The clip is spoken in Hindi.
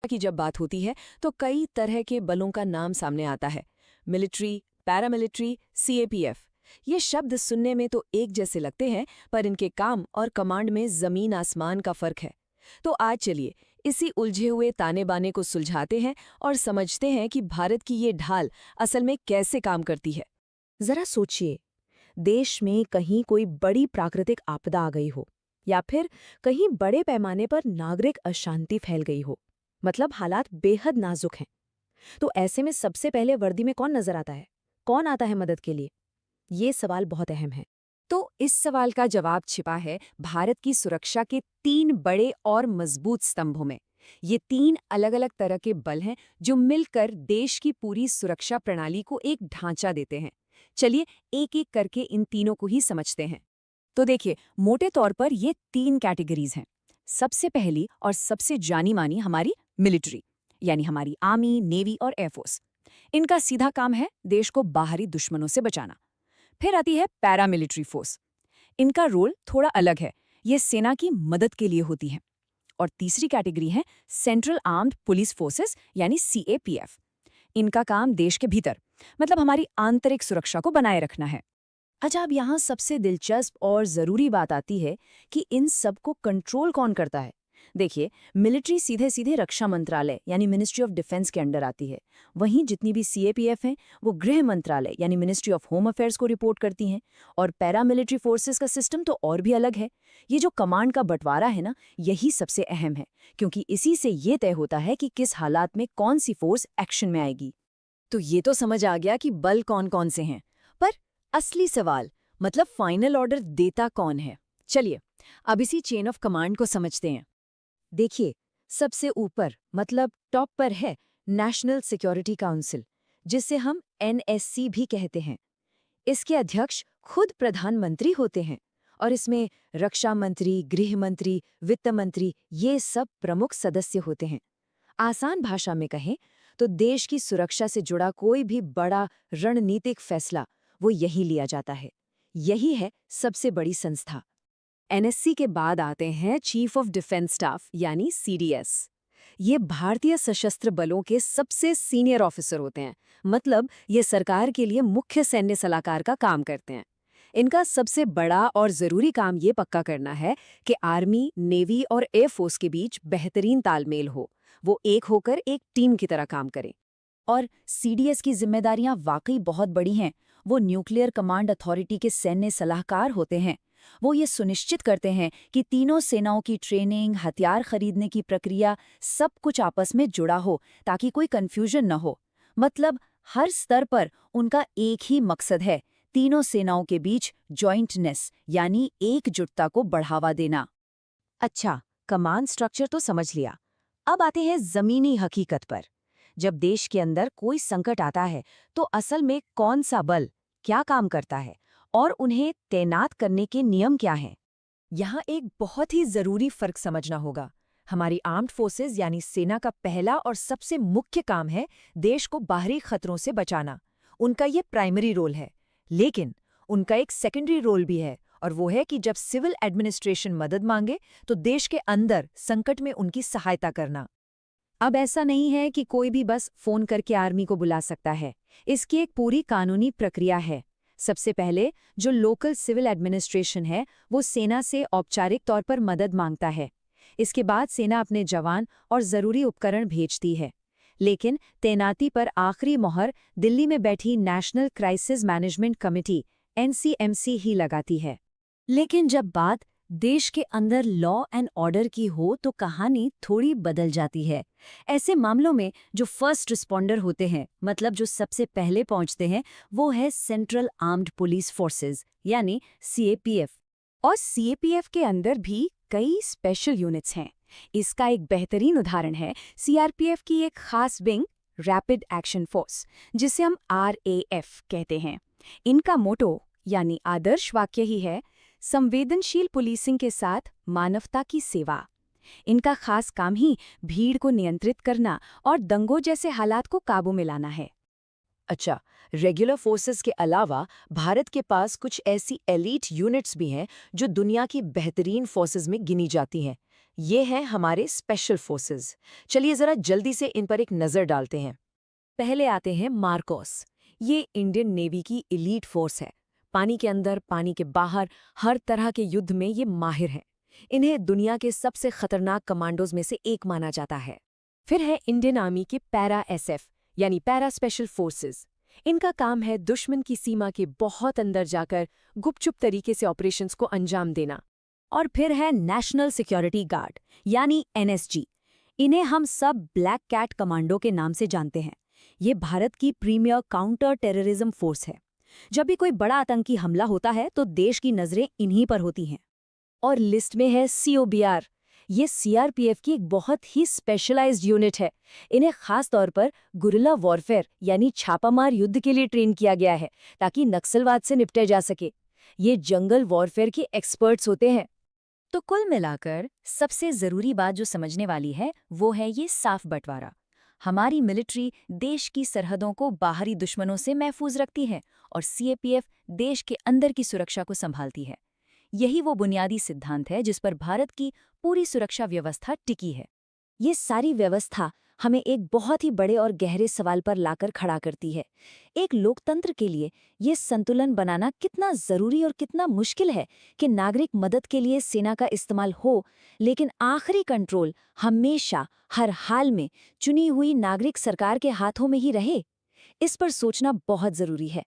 की जब बात होती है तो कई तरह के बलों का नाम सामने आता है। Military, paramilitary, CAPF. ये शब्द सुनने में तो एक जैसे लगते हैं, पर इनके काम और कमांड में जमीन आसमान का फर्क है। तो आज चलिए इसी उलझे हुए ताने बाने को सुलझाते हैं और समझते हैं कि भारत की ये ढाल असल में कैसे काम करती है। जरा सोचिए, देश में कहीं कोई बड़ी प्राकृतिक आपदा आ गई हो या फिर कहीं बड़े पैमाने पर नागरिक अशांति फैल गई हो। मतलब हालात बेहद नाजुक हैं। तो ऐसे में सबसे पहले वर्दी में कौन नजर आता है? कौन आता है मदद के लिए? ये सवाल बहुत अहम है। तो इस सवाल का जवाब छिपा है भारत की सुरक्षा के 3 बड़े और मजबूत स्तंभों में। ये 3 अलग-अलग तरह के बल हैं जो मिलकर देश की पूरी सुरक्षा प्रणाली को एक ढांचा देते हैं। चलिए एक-एक करके इन तीनों को ही समझते हैं। तो देखिए, मोटे तौर पर ये 3 कैटेगरीज हैं। सबसे पहली और सबसे जानी-मानी हमारी मिलिट्री, यानी हमारी आर्मी, नेवी और एयरफोर्स। इनका सीधा काम है देश को बाहरी दुश्मनों से बचाना। फिर आती है पैरामिलिट्री फोर्स। इनका रोल थोड़ा अलग है, ये सेना की मदद के लिए होती है। और तीसरी कैटेगरी है सेंट्रल आर्म्ड पुलिस फोर्सेस यानी सीएपीएफ। इनका काम देश के भीतर, मतलब हमारी आंतरिक सुरक्षा को बनाए रखना है। अच्छा, अब यहाँ सबसे दिलचस्प और ज़रूरी बात आती है कि इन सब को कंट्रोल कौन करता है। देखिए, मिलिट्री सीधे सीधे रक्षा मंत्रालय यानी मिनिस्ट्री ऑफ डिफेंस के अंडर आती है। वहीं जितनी भी सीएपीएफ हैं वो गृह मंत्रालय यानी मिनिस्ट्री ऑफ होम अफेयर्स को रिपोर्ट करती हैं। और पैरामिलिट्री फोर्सेस का सिस्टम तो और भी अलग है। ये जो कमांड का बंटवारा है ना, यही सबसे अहम है, क्योंकि इसी से ये तय होता है कि किस हालात में कौन सी फोर्स एक्शन में आएगी। तो ये तो समझ आ गया कि बल कौन कौन से हैं, पर असली सवाल, मतलब फाइनल ऑर्डर देता कौन है। चलिए अब इसी चेन ऑफ कमांड को समझते हैं। देखिए, सबसे ऊपर मतलब टॉप पर है नेशनल सिक्योरिटी काउंसिल, जिसे हम एनएससी भी कहते हैं। इसके अध्यक्ष खुद प्रधानमंत्री होते हैं और इसमें रक्षा मंत्री, गृह मंत्री, वित्त मंत्री ये सब प्रमुख सदस्य होते हैं। आसान भाषा में कहें तो देश की सुरक्षा से जुड़ा कोई भी बड़ा रणनीतिक फैसला वो यही लिया जाता है। यही है सबसे बड़ी संस्था। एनएससी के बाद आते हैं चीफ ऑफ डिफेंस स्टाफ यानी सीडीएस। ये भारतीय सशस्त्र बलों के सबसे सीनियर ऑफिसर होते हैं, मतलब ये सरकार के लिए मुख्य सैन्य सलाहकार का काम करते हैं। इनका सबसे बड़ा और जरूरी काम ये पक्का करना है कि आर्मी, नेवी और एयरफोर्स के बीच बेहतरीन तालमेल हो, वो एक होकर एक टीम की तरह काम करें। और सीडीएस की जिम्मेदारियां वाकई बहुत बड़ी हैं। वो न्यूक्लियर कमांड अथॉरिटी के सैन्य सलाहकार होते हैं। वो ये सुनिश्चित करते हैं कि तीनों सेनाओं की ट्रेनिंग, हथियार खरीदने की प्रक्रिया, सब कुछ आपस में जुड़ा हो ताकि कोई कंफ्यूजन न हो। मतलब हर स्तर पर उनका एक ही मकसद है, तीनों सेनाओं के बीच जॉइंटनेस यानी एकजुटता को बढ़ावा देना। अच्छा, कमांड स्ट्रक्चर तो समझ लिया। अब आते हैं जमीनी हकीकत पर। जब देश के अंदर कोई संकट आता है तो असल में कौन सा बल क्या काम करता है और उन्हें तैनात करने के नियम क्या हैं? यहाँ एक बहुत ही जरूरी फर्क समझना होगा। हमारी आर्म्ड फोर्सेस यानी सेना का पहला और सबसे मुख्य काम है देश को बाहरी खतरों से बचाना। उनका ये प्राइमरी रोल है। लेकिन उनका एक सेकेंडरी रोल भी है, और वो है कि जब सिविल एडमिनिस्ट्रेशन मदद मांगे तो देश के अंदर संकट में उनकी सहायता करना। अब ऐसा नहीं है कि कोई भी बस फोन करके आर्मी को बुला सकता है। इसकी एक पूरी कानूनी प्रक्रिया है। सबसे पहले जो लोकल सिविल एडमिनिस्ट्रेशन है वो सेना से औपचारिक तौर पर मदद मांगता है। इसके बाद सेना अपने जवान और जरूरी उपकरण भेजती है। लेकिन तैनाती पर आखिरी मोहर दिल्ली में बैठी national crisis management committee NCMC ही लगाती है। लेकिन जब बात देश के अंदर लॉ एंड ऑर्डर की हो तो कहानी थोड़ी बदल जाती है। ऐसे मामलों में जो फर्स्ट रिस्पॉन्डर होते हैं, मतलब जो सबसे पहले पहुंचते हैं, वो है सेंट्रल आर्म्ड पुलिस फोर्सेस यानी सीएपीएफ। और सीएपीएफ के अंदर भी कई स्पेशल यूनिट्स हैं। इसका एक बेहतरीन उदाहरण है सीआरपीएफ की एक खास विंग रैपिड एक्शन फोर्स, जिसे हम आरएएफ कहते हैं। इनका मोटो यानी आदर्श वाक्य ही है, संवेदनशील पुलिसिंग के साथ मानवता की सेवा। इनका खास काम ही भीड़ को नियंत्रित करना और दंगों जैसे हालात को काबू में लाना है। अच्छा, रेगुलर फोर्सेस के अलावा भारत के पास कुछ ऐसी एलीट यूनिट्स भी हैं जो दुनिया की बेहतरीन फोर्सेस में गिनी जाती हैं। ये हैं हमारे स्पेशल फोर्सेस। चलिए जरा जल्दी से इन पर एक नजर डालते हैं। पहले आते हैं मार्कोस। ये इंडियन नेवी की एलीट फोर्स है। पानी के अंदर, पानी के बाहर, हर तरह के युद्ध में ये माहिर हैं। इन्हें दुनिया के सबसे खतरनाक कमांडोज में से एक माना जाता है। फिर है इंडियन आर्मी के पैरा एसएफ यानी पैरा स्पेशल फोर्सेस। इनका काम है दुश्मन की सीमा के बहुत अंदर जाकर गुपचुप तरीके से ऑपरेशंस को अंजाम देना। और फिर है नेशनल सिक्योरिटी गार्ड यानी एनएसजी। इन्हें हम सब ब्लैक कैट कमांडो के नाम से जानते हैं। ये भारत की प्रीमियर काउंटर टेररिज्म फोर्स है। जब भी कोई बड़ा आतंकी हमला होता है तो देश की नजरें इन्हीं पर होती हैं। और लिस्ट में है सीओबीआर। ये सीआरपीएफ की एक बहुत ही स्पेशलाइज्ड यूनिट है। इन्हें खास तौर पर गुरिल्ला वॉरफेयर यानी छापामार युद्ध के लिए ट्रेन किया गया है ताकि नक्सलवाद से निपटे जा सके। ये जंगल वॉरफेयर के एक्सपर्ट्स होते हैं। तो कुल मिलाकर सबसे जरूरी बात जो समझने वाली है वो है ये साफ बंटवारा। हमारी मिलिट्री देश की सरहदों को बाहरी दुश्मनों से महफूज रखती है और सीएपीएफ देश के अंदर की सुरक्षा को संभालती है। यही वो बुनियादी सिद्धांत है जिस पर भारत की पूरी सुरक्षा व्यवस्था टिकी है। ये सारी व्यवस्था हमें एक बहुत ही बड़े और गहरे सवाल पर लाकर खड़ा करती है। एक लोकतंत्र के लिए ये संतुलन बनाना कितना जरूरी और कितना मुश्किल है कि नागरिक मदद के लिए सेना का इस्तेमाल हो, लेकिन आखिरी कंट्रोल हमेशा हर हाल में चुनी हुई नागरिक सरकार के हाथों में ही रहे। इस पर सोचना बहुत जरूरी है।